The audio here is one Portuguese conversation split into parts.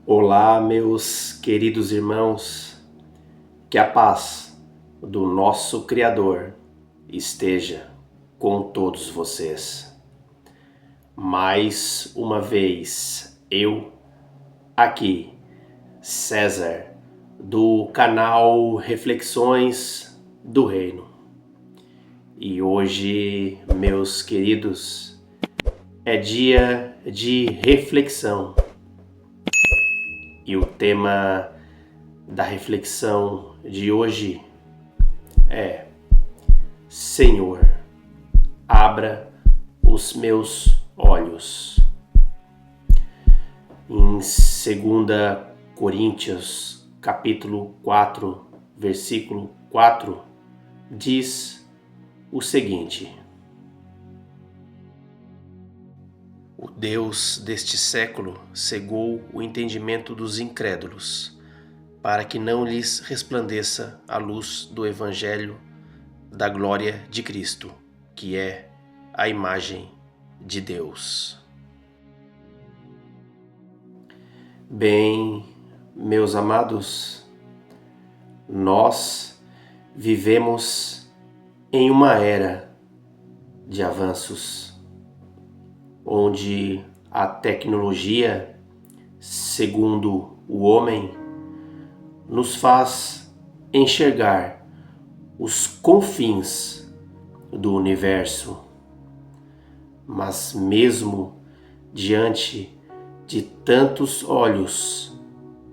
Olá, meus queridos irmãos, que a paz do nosso Criador esteja com todos vocês. Mais uma vez, eu aqui, César, do canal Reflexões do Reino. E hoje, meus queridos, é dia de reflexão. E o tema da reflexão de hoje é: Senhor, abra os meus olhos. Em 2 Coríntios, capítulo 4, versículo 4, diz o seguinte: O Deus deste século cegou o entendimento dos incrédulos, para que não lhes resplandeça a luz do Evangelho da glória de Cristo, que é a imagem de Deus. Bem, meus amados, nós vivemos em uma era de avanços, onde a tecnologia, segundo o homem, nos faz enxergar os confins do universo. Mas mesmo diante de tantos olhos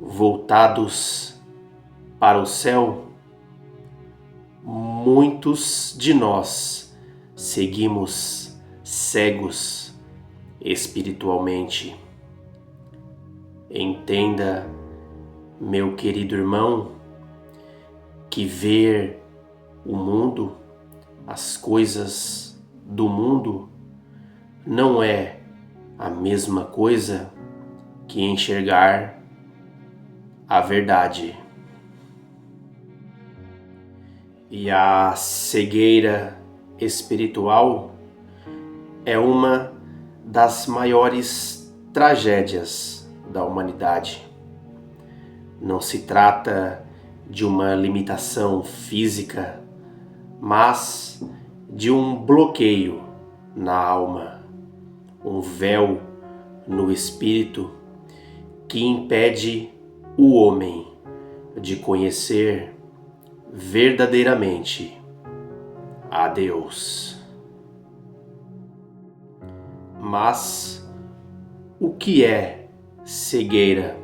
voltados para o céu, muitos de nós seguimos cegos espiritualmente. Entenda, meu querido irmão, que ver o mundo, as coisas do mundo, não é a mesma coisa que enxergar a verdade. E a cegueira espiritual é uma das maiores tragédias da humanidade. Não se trata de uma limitação física, mas de um bloqueio na alma, um véu no espírito que impede o homem de conhecer verdadeiramente a Deus. Mas o que é cegueira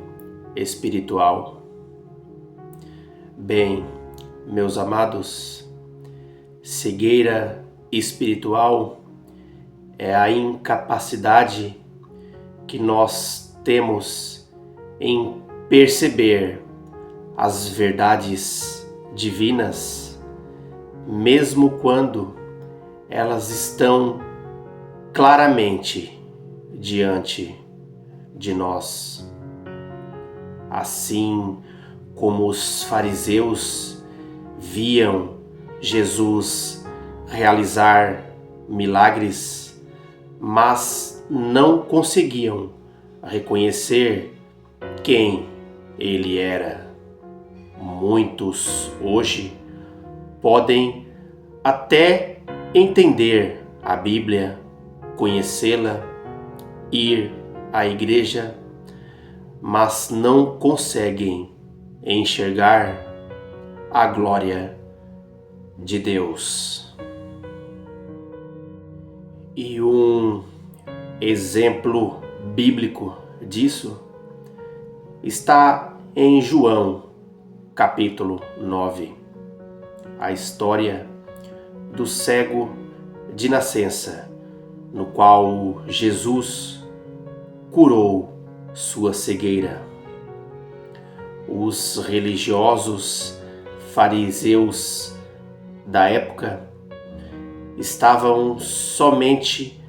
espiritual? Bem, meus amados, cegueira espiritual é a incapacidade que nós temos em perceber as verdades divinas, mesmo quando elas estão claramente diante de nós. Assim como os fariseus viam Jesus realizar milagres, mas não conseguiam reconhecer quem ele era. Muitos hoje podem até entender a Bíblia, conhecê-la, ir à igreja, mas não conseguem enxergar a glória de Deus. E um exemplo bíblico disso está em João, capítulo 9, a história do cego de nascença, no qual Jesus curou sua cegueira. Os religiosos fariseus da época estavam somente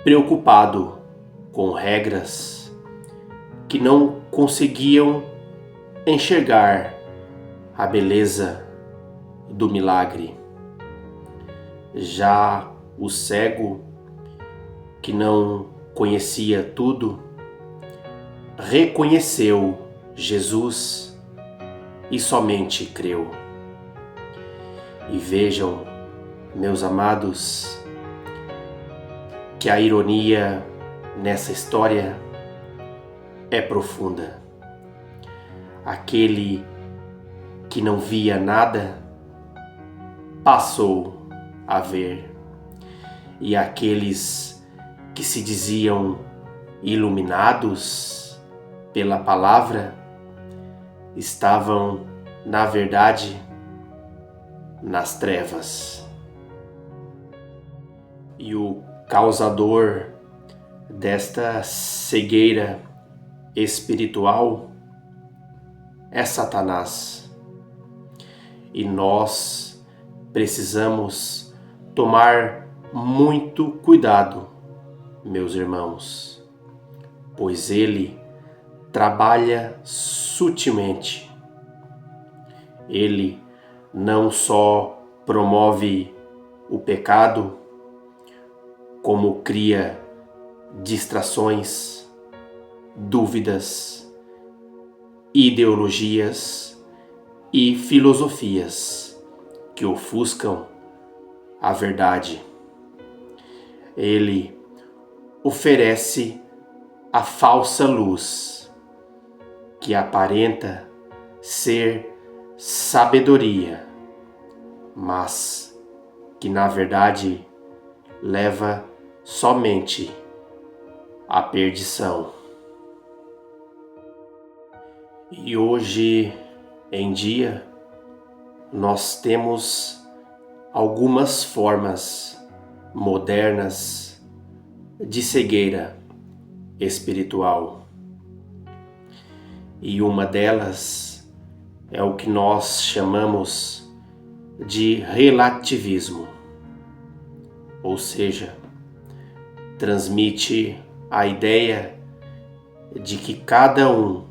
preocupados com regras que não conseguiam enxergar a beleza do milagre. Já o cego, que não conhecia tudo, reconheceu Jesus e somente creu. E vejam, meus amados, que a ironia nessa história é profunda. Aquele que não via nada passou a ver, e aqueles que se diziam iluminados pela palavra estavam, na verdade, nas trevas. E o causador desta cegueira espiritual é Satanás. E nós precisamos tomar muito cuidado, meus irmãos, pois ele trabalha sutilmente. Ele não só promove o pecado, como cria distrações, dúvidas, ideologias e filosofias que ofuscam a verdade. Ele oferece a falsa luz, que aparenta ser sabedoria, mas que na verdade leva somente à perdição. E hoje em dia nós temos algumas formas modernas de cegueira espiritual. E uma delas é o que nós chamamos de relativismo, ou seja, transmite a ideia de que cada um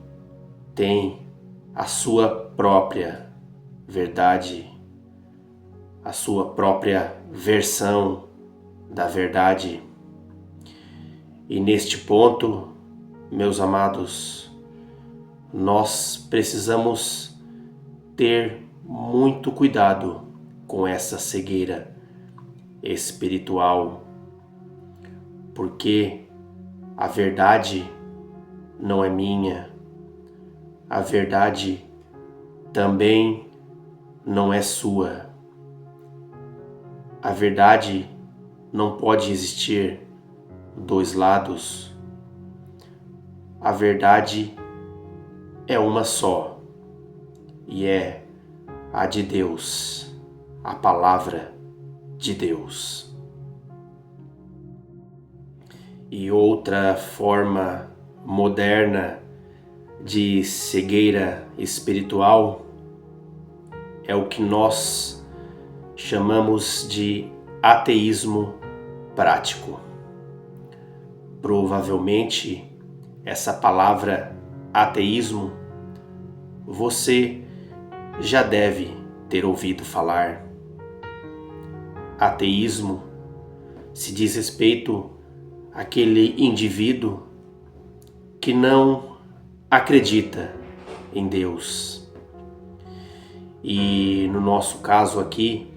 tem a sua própria verdade, a sua própria versão da verdade. E neste ponto, meus amados, nós precisamos ter muito cuidado com essa cegueira espiritual, porque a verdade não é minha, a verdade também não é sua. A verdade não pode existir dois lados. A verdade é uma só, e é a de Deus, a palavra de Deus. E outra forma moderna de cegueira espiritual é o que nós chamamos de ateísmo prático. Provavelmente essa palavra ateísmo você já deve ter ouvido falar. Ateísmo se diz respeito àquele indivíduo que não acredita em Deus. E no nosso caso aqui,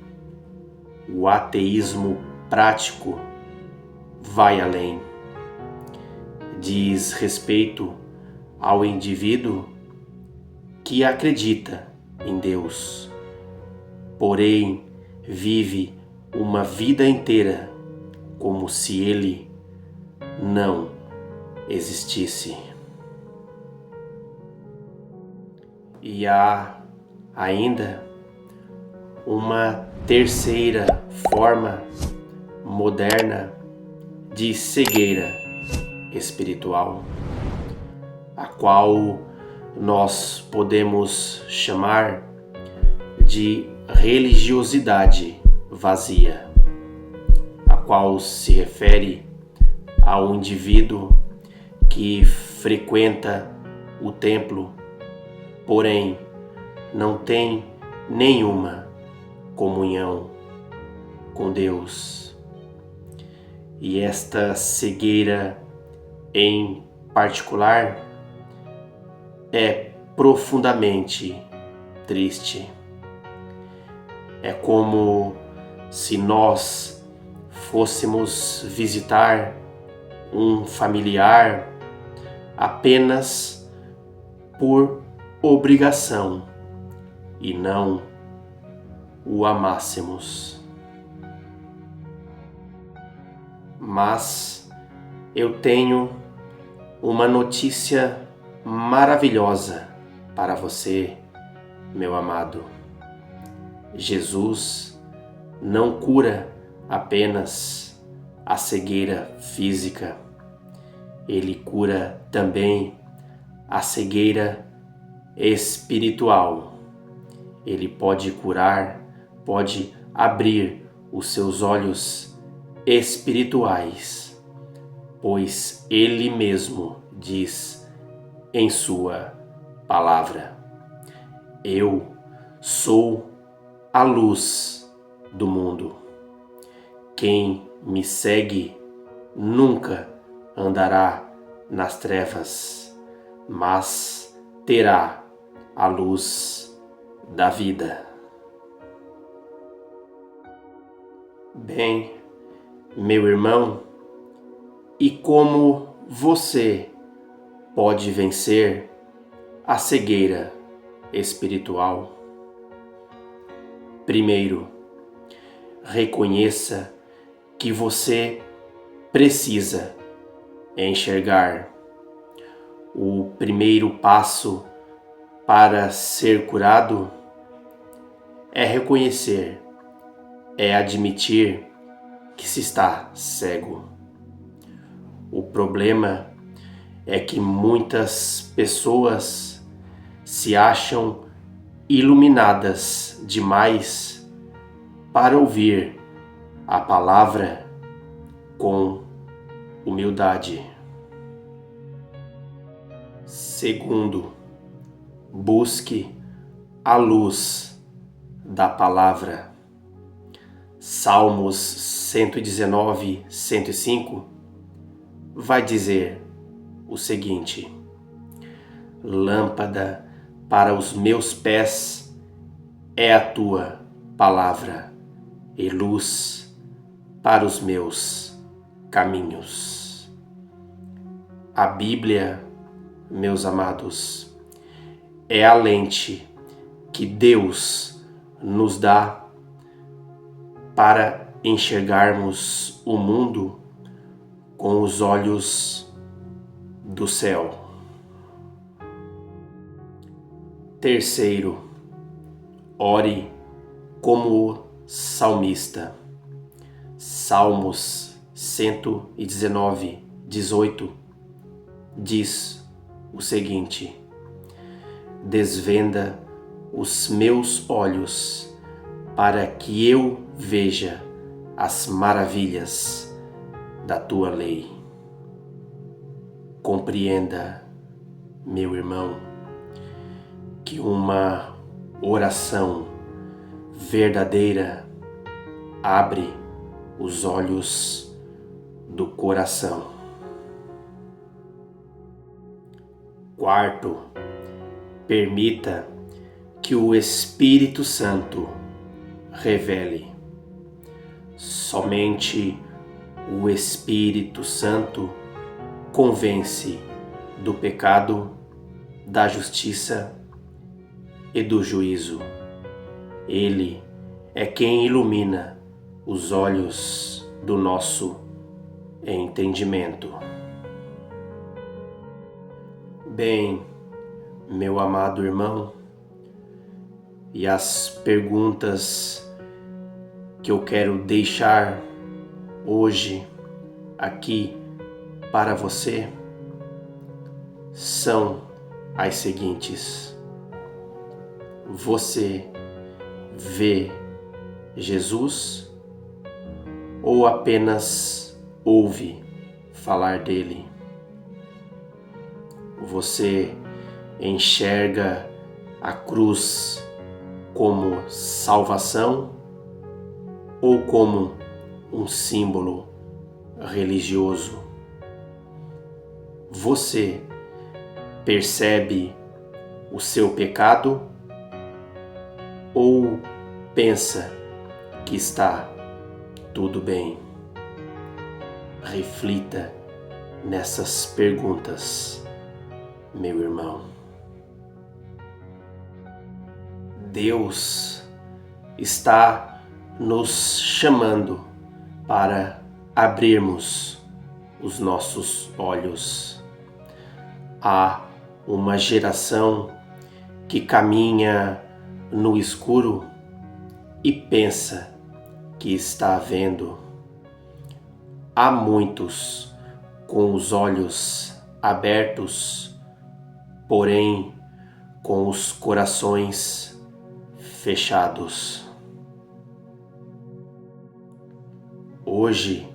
o ateísmo prático vai além. Diz respeito ao indivíduo que acredita em Deus, porém vive uma vida inteira como se ele não existisse. E há ainda uma terceira forma moderna de cegueira espiritual, a qual nós podemos chamar de religiosidade vazia, a qual se refere ao indivíduo que frequenta o templo, porém não tem nenhuma comunhão com Deus. E esta cegueira em particular é profundamente triste. É como se nós fôssemos visitar um familiar apenas por obrigação e não o amássemos. Mas eu tenho uma notícia maravilhosa para você, meu amado. Jesus não cura apenas a cegueira física, ele cura também a cegueira espiritual. Ele pode curar, pode abrir os seus olhos espirituais, pois ele mesmo diz em sua palavra: eu sou a luz do mundo. Quem me segue nunca andará nas trevas, mas terá a luz da vida. Bem, meu irmão, e como você pode vencer a cegueira espiritual? Primeiro, reconheça que você precisa enxergar. O primeiro passo para ser curado é reconhecer, é admitir que se está cego. O problema é que muitas pessoas se acham iluminadas demais para ouvir a palavra com humildade. Segundo, busque a luz da palavra. Salmos 119, 105 vai dizer o seguinte: lâmpada para os meus pés é a tua palavra e luz para os meus caminhos. A Bíblia, meus amados, é a lente que Deus nos dá para enxergarmos o mundo com os olhos do céu. Terceiro, ore como o salmista. Salmos 119, 18 diz o seguinte: desvenda os meus olhos para que eu veja as maravilhas da tua lei. Compreenda, meu irmão, que uma oração verdadeira abre os olhos do coração. Quarto, permita que o Espírito Santo revele. Somente o Espírito Santo convence do pecado, da justiça e do juízo. Ele é quem ilumina os olhos do nosso entendimento. Bem, meu amado irmão, e as perguntas que eu quero deixar hoje aqui para você são as seguintes: você vê Jesus ou apenas ouve falar dele? Você enxerga a cruz como salvação ou como um símbolo religioso? Você percebe o seu pecado ou pensa que está tudo bem? Reflita nessas perguntas, meu irmão. Deus está nos chamando para abrirmos os nossos olhos. Há uma geração que caminha no escuro e pensa que está vendo. Há muitos com os olhos abertos, porém com os corações fechados. Hoje,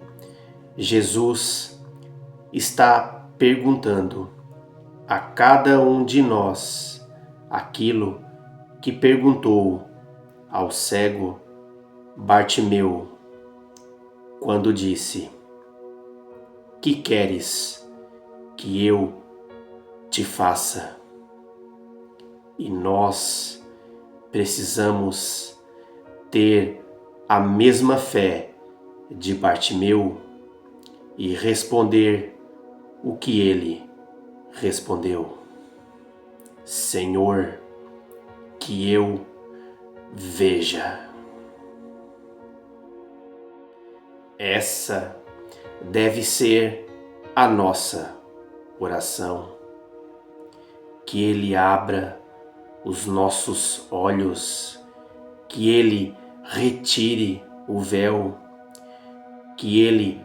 Jesus está perguntando a cada um de nós aquilo que perguntou ao cego Bartimeu quando disse: "Que queres que eu te faça?" E nós precisamos ter a mesma fé de Bartimeu e responder o que ele respondeu: "Senhor, que eu veja." Essa deve ser a nossa oração. Que Ele abra os nossos olhos, que Ele retire o véu, que Ele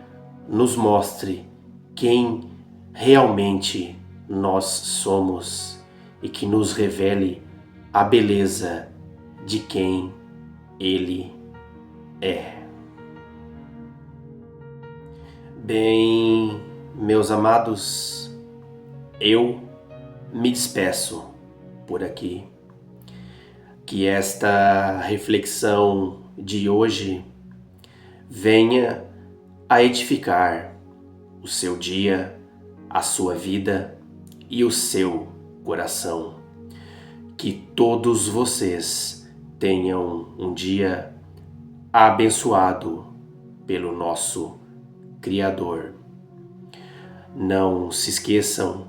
nos mostre quem realmente nós somos e que nos revele a beleza de quem Ele é. Bem, meus amados, eu me despeço por aqui. Que esta reflexão de hoje venha a edificar o seu dia, a sua vida e o seu coração. Que todos vocês tenham um dia abençoado pelo nosso Criador. Não se esqueçam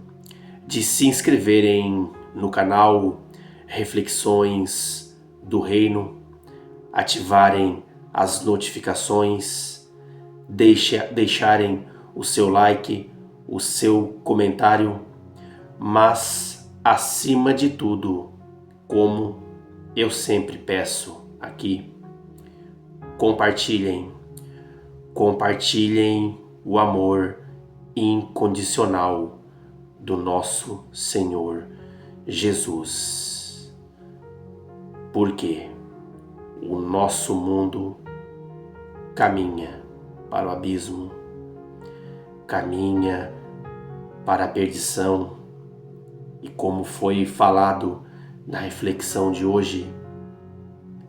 de se inscreverem no canal Reflexões do Reino, ativarem as notificações, deixarem o seu like, o seu comentário, mas acima de tudo, como eu sempre peço aqui, compartilhem o amor incondicional do nosso Senhor Jesus. Porque o nosso mundo caminha para o abismo, caminha para a perdição, e como foi falado na reflexão de hoje,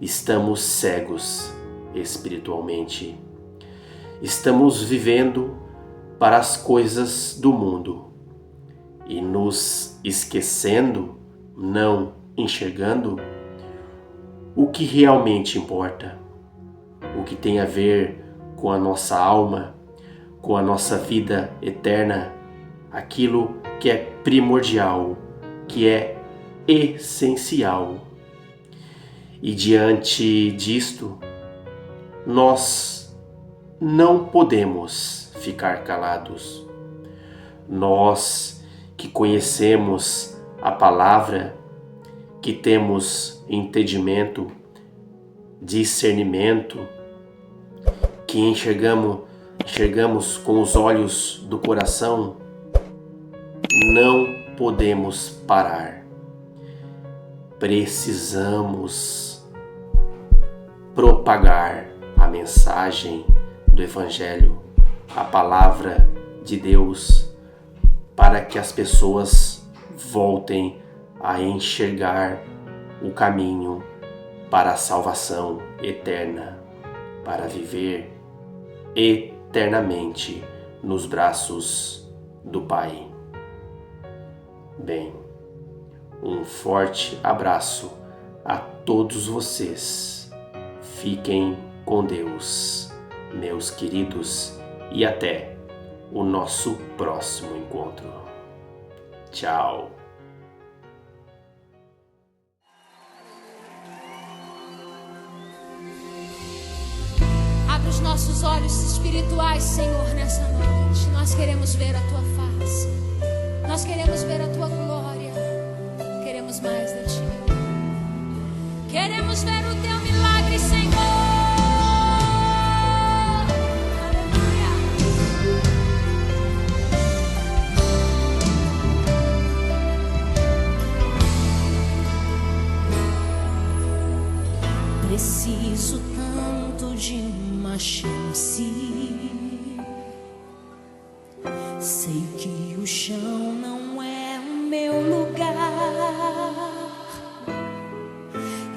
estamos cegos espiritualmente. Estamos vivendo para as coisas do mundo e nos esquecendo, não enxergando o que realmente importa, o que tem a ver com a nossa alma, com a nossa vida eterna, aquilo que é primordial, que é essencial. E diante disto, nós não podemos ficar calados. Nós que conhecemos a palavra, que temos entendimento, discernimento, que enxergamos com os olhos do coração, não podemos parar. Precisamos propagar a mensagem do Evangelho, a palavra de Deus, para que as pessoas voltem a enxergar o caminho para a salvação eterna, para viver eternamente nos braços do Pai. Bem, Um forte abraço a todos vocês. Fiquem com Deus, meus queridos, e até o nosso próximo encontro. Tchau. Abre os nossos olhos espirituais, Senhor, nessa noite. Nós queremos ver a Tua face. Nós queremos ver a Tua glória. Queremos mais de Ti. Queremos ver o Teu milagre, Senhor. Aleluia. Preciso tanto de uma chance. Sei que o chão não é o meu lugar.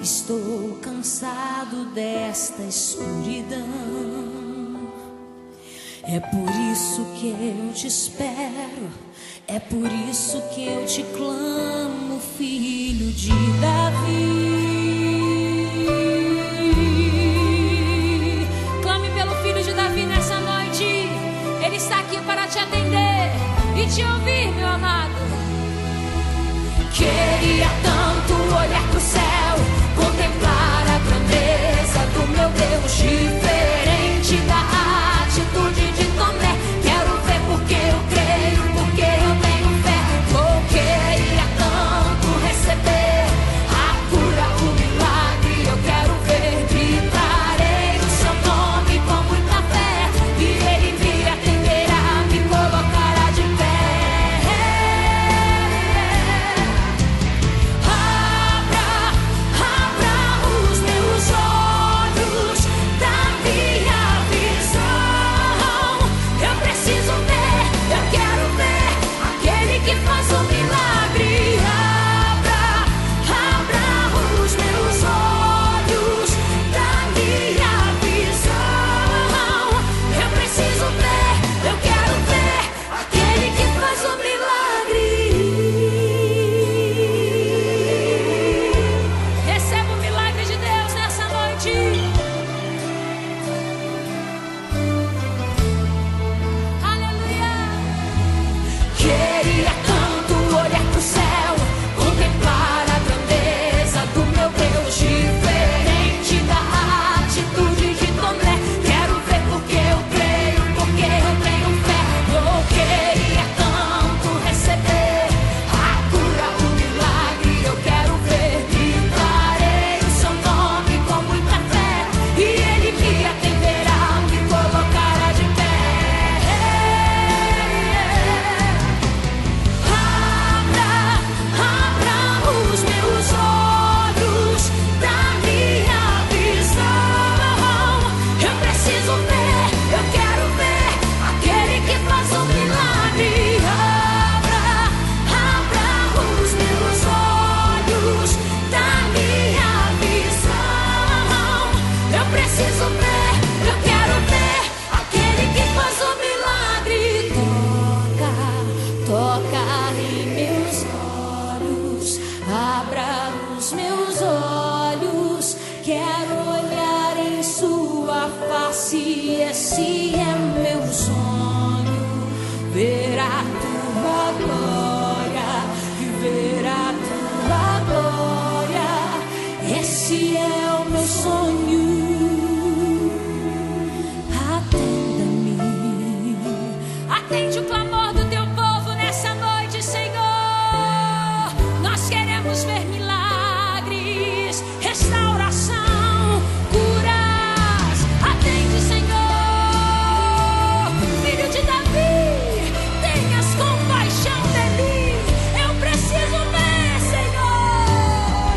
Estou cansado desta escuridão. É por isso que eu te espero. É por isso que eu te clamo, filho de Davi. Ele está aqui para te atender e te ouvir, meu amado. Queria tanto olhar pro céu, contemplar a grandeza do meu Deus, diferente da atitude de Tomé. Quero ver porque eu creio, porque eu tenho fé. Oh, queria tanto receber a cura, o milagre. Eu quero ver, gritarei o seu nome com muita fé, e Ele me atenderá, me colocará de pé. Abra os meus olhos da minha visão. Eu preciso ver, eu quero ver aquele que faz o milagre. Abra os meus olhos da minha visão. Eu preciso ver, eu quero ver aquele que faz o milagre. Receba o milagre de Deus nessa noite. Aleluia. Queria tanto olhar pro céu, contemplar a grandeza do meu Deus, diferente da atitude de Tomé. Quero ver porque eu creio, porque eu tenho fé. Eu queria tanto receber a cura, o milagre. Eu quero ver, gritarei o seu nome com muita fé, e Ele me atenderá, me colocará de pé. Abra os meus olhos da minha visão. Eu preciso ver, eu quero ver aquele que faz o milagre. Abra os meus olhos da minha visão. Eu preciso ver, eu quero ver aquele que faz o milagre. Toca em meus olhos, abra os meus olhos. Quero olhar em sua face, esse é meu sonho. Ver a tua glória, ver a tua glória, esse é o meu sonho. Atenda-me, atende o clamor do teu povo nessa noite, Senhor. Nós queremos ver milagres, restauração, curas. Atende, Senhor. Filho de Davi, tenhas compaixão de mim. Eu preciso ver, Senhor.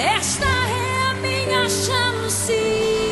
Esta é a minha chance.